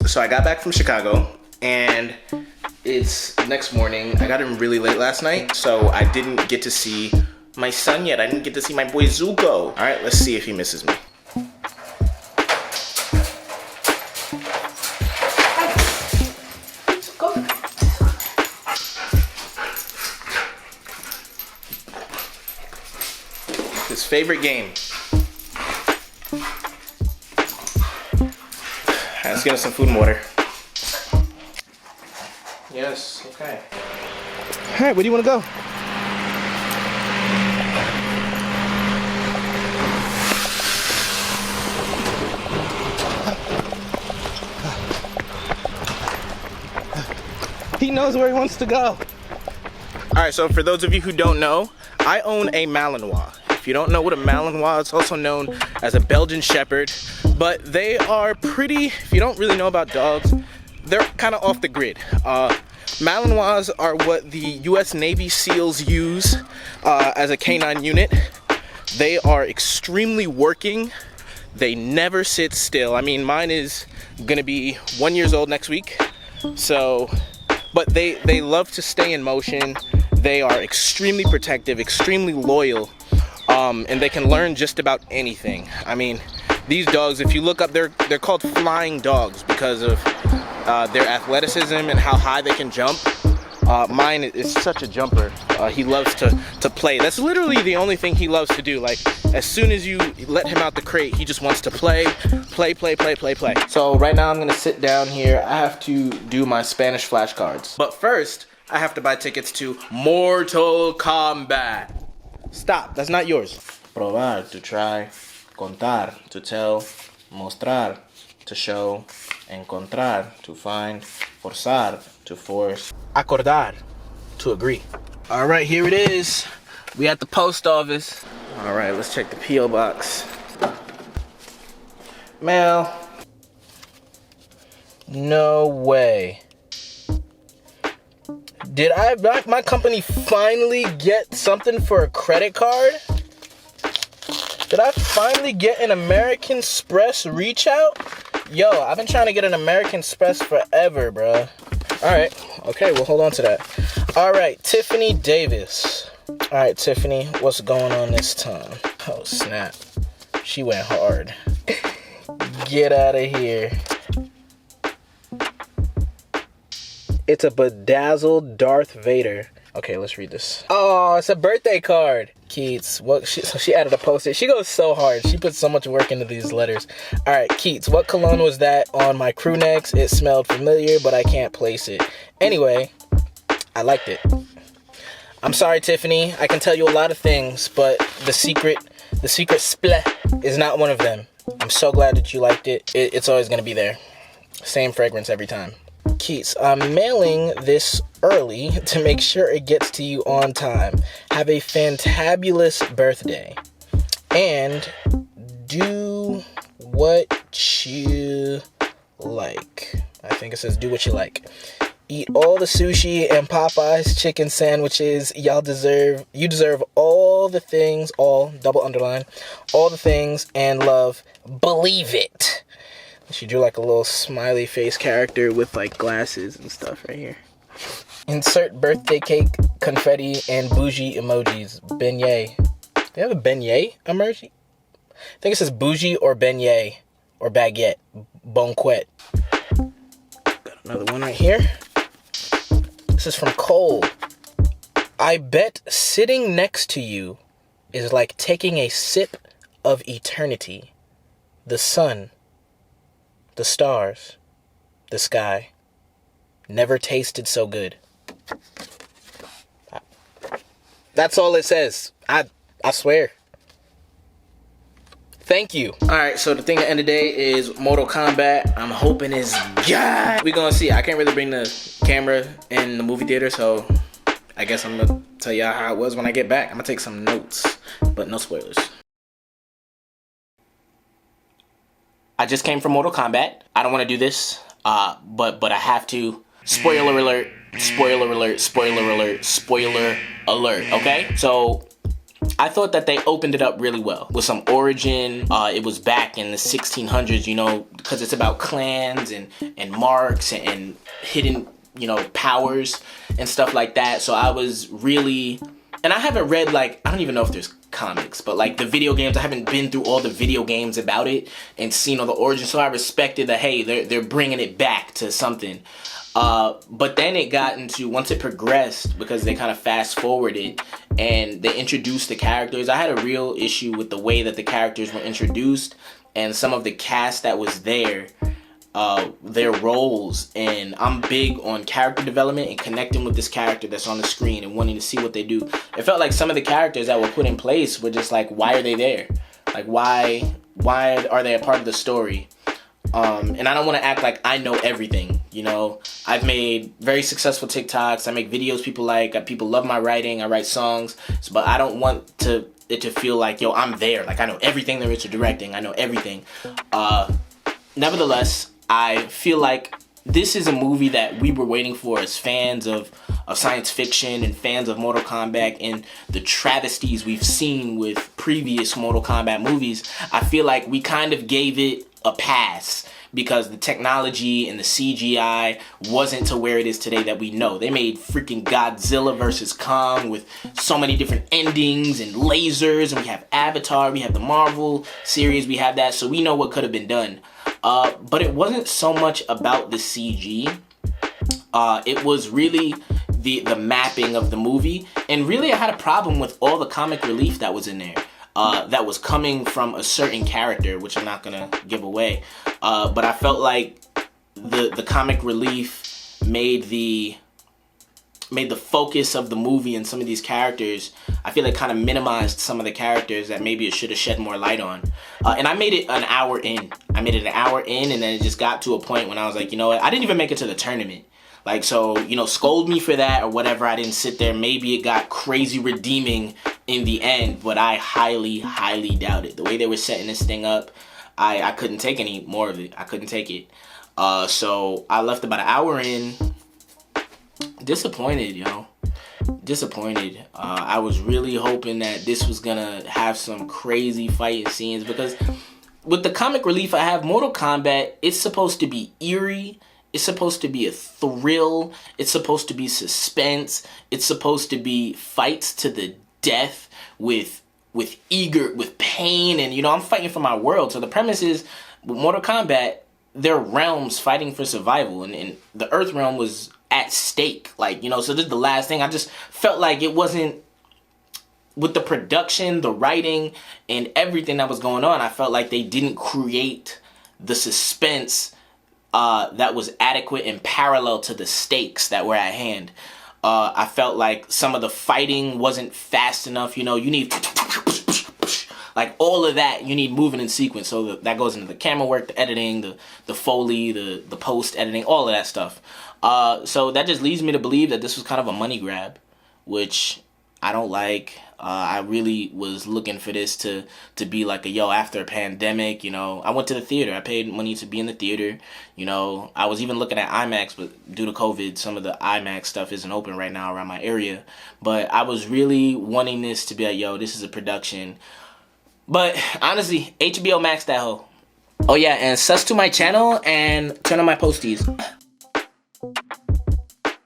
So I got back from Chicago, and it's next morning. I got in really late last night, so I didn't get to see my son yet. I didn't get to see my boy Zuko. All right, let's see if he misses me. His favorite game. Let's get us some food and water. Yes, okay. All right, where do you want to go? He knows where he wants to go. All right, so for those of you who don't know, I own a malinois. If you don't know what a malinois is, it's also known as a Belgian Shepherd, but they are pretty, if you don't really know about dogs, they're kind of off the grid. Malinois are what the US Navy SEALs use as a canine unit. They are extremely working. They never sit still. I mean, mine is gonna be 1 year old next week, so, but they love to stay in motion. They are extremely protective, extremely loyal, and they can learn just about anything. I mean, these dogs, if you look up, they're called flying dogs because of their athleticism and how high they can jump. Mine is such a jumper. He loves to play. That's literally the only thing he loves to do. Like, as soon as you let him out the crate, he just wants to play. So right now I'm gonna sit down here. I have to do my Spanish flashcards. But first, I have to buy tickets to Mortal Kombat. Stop, that's not yours. Probar, to try. Contar, to tell. Mostrar, to show. Encontrar, to find. Forzar, to force. Acordar, to agree. All right, here it is. We at the post office. All right, let's check the P.O. box. Mail. No way. Did my company finally get something for a credit card? Did I finally get an American Express reach out? Yo, I've been trying to get an American Express forever, bruh. All right, okay, we'll hold on to that. All right, Tiffany Davis. All right, Tiffany, what's going on this time? Oh, snap. She went hard. Get out of here. It's a bedazzled Darth Vader. Okay, let's read this. Oh, it's a birthday card. Keats, so she added a post-it. She goes so hard. She puts so much work into these letters. All right, Keats, what cologne was that on my crew necks? It smelled familiar, but I can't place it. Anyway, I liked it. I'm sorry, Tiffany. I can tell you a lot of things, but the secret spleh is not one of them. I'm so glad that you liked it. It's always going to be there. Same fragrance every time. Keats, I'm mailing this early to make sure it gets to you on time. Have a fantabulous birthday. And do what you like. I think it says do what you like. Eat all the sushi and Popeye's chicken sandwiches. You deserve all the things, all, double underline, all the things and love. Believe it. She drew like a little smiley face character with like glasses and stuff right here. Insert birthday cake, confetti, and bougie emojis. Beignet. Do they have a beignet emoji? I think it says bougie or beignet or baguette. Bonquet. Got another one right here. This is from Cole. I bet sitting next to you is like taking a sip of eternity. The sun. The stars, the sky, never tasted so good. That's all it says. I swear. Thank you. All right, so the thing at the end of the day is Mortal Kombat. I'm hoping it's God. We're gonna see. I can't really bring the camera in the movie theater, so I guess I'm gonna tell y'all how it was when I get back. I'm gonna take some notes, but no spoilers. I just came from Mortal Kombat. I don't want to do this, but I have to. Spoiler alert, spoiler alert, spoiler alert, spoiler alert, okay? So, I thought that they opened it up really well with some origin. It was back in the 1600s, you know, because it's about clans and marks and hidden, you know, powers and stuff like that. So I was really, and I haven't read, like, I don't even know if there's comics, but like the video games, I haven't been through all the video games about it and seen all the origins. So I respected that, hey, they're bringing it back to something. But then it got into, once it progressed, because they kind of fast forwarded and they introduced the characters, I had a real issue with the way that the characters were introduced and some of the cast that was there, their roles. And I'm big on character development and connecting with this character that's on the screen and wanting to see what they do. It felt like some of the characters that were put in place were just like, why are they there? Like, why are they a part of the story? And I don't want to act like I know everything, you know. I've made very successful TikToks. I make videos people like. People love my writing. I write songs. But I don't want it to feel like, yo, I'm there. Like, I know everything there is to directing. I know everything. Nevertheless, I feel like this is a movie that we were waiting for as fans of science fiction and fans of Mortal Kombat and the travesties we've seen with previous Mortal Kombat movies. I feel like we kind of gave it a pass because the technology and the CGI wasn't to where it is today that we know. They made freaking Godzilla versus Kong with so many different endings and lasers, and we have Avatar, we have the Marvel series, we have that, so we know what could have been done. But it wasn't so much about the CG. It was really the mapping of the movie, and really I had a problem with all the comic relief that was in there. That was coming from a certain character, which I'm not gonna give away. But I felt like the comic relief made the focus of the movie and some of these characters, I feel like kind of minimized some of the characters that maybe it should have shed more light on. And I made it an hour in. And then it just got to a point when I was like, you know what? I didn't even make it to the tournament. Like, so, you know, scold me for that or whatever. I didn't sit there. Maybe it got crazy redeeming in the end, but I highly, highly doubt it. The way they were setting this thing up, I couldn't take any more of it. I couldn't take it. So I left about an hour in. Disappointed, yo. Disappointed. I was really hoping that this was gonna have some crazy fighting scenes, because with the comic relief I have, Mortal Kombat, it's supposed to be eerie. It's supposed to be a thrill. It's supposed to be suspense. It's supposed to be fights to the death with pain, and you know, I'm fighting for my world. So the premise is, with Mortal Kombat, there are realms fighting for survival, and the Earth realm was at stake. Like, you know, so this is the last thing. I just felt like it wasn't, with the production, the writing, and everything that was going on, I felt like they didn't create the suspense that was adequate and parallel to the stakes that were at hand. I felt like some of the fighting wasn't fast enough. You know, you need like all of that. You need moving in sequence. So that goes into the camera work, the editing, the Foley, the post editing, all of that stuff. So that just leads me to believe that this was kind of a money grab, which I don't like. I really was looking for this to be like a, yo, after a pandemic, you know, I went to the theater. I paid money to be in the theater. You know, I was even looking at IMAX, but due to COVID, some of the IMAX stuff isn't open right now around my area. But I was really wanting this to be like, yo, this is a production. But honestly, HBO Max that hoe. Oh yeah, and sus to my channel and turn on my posties.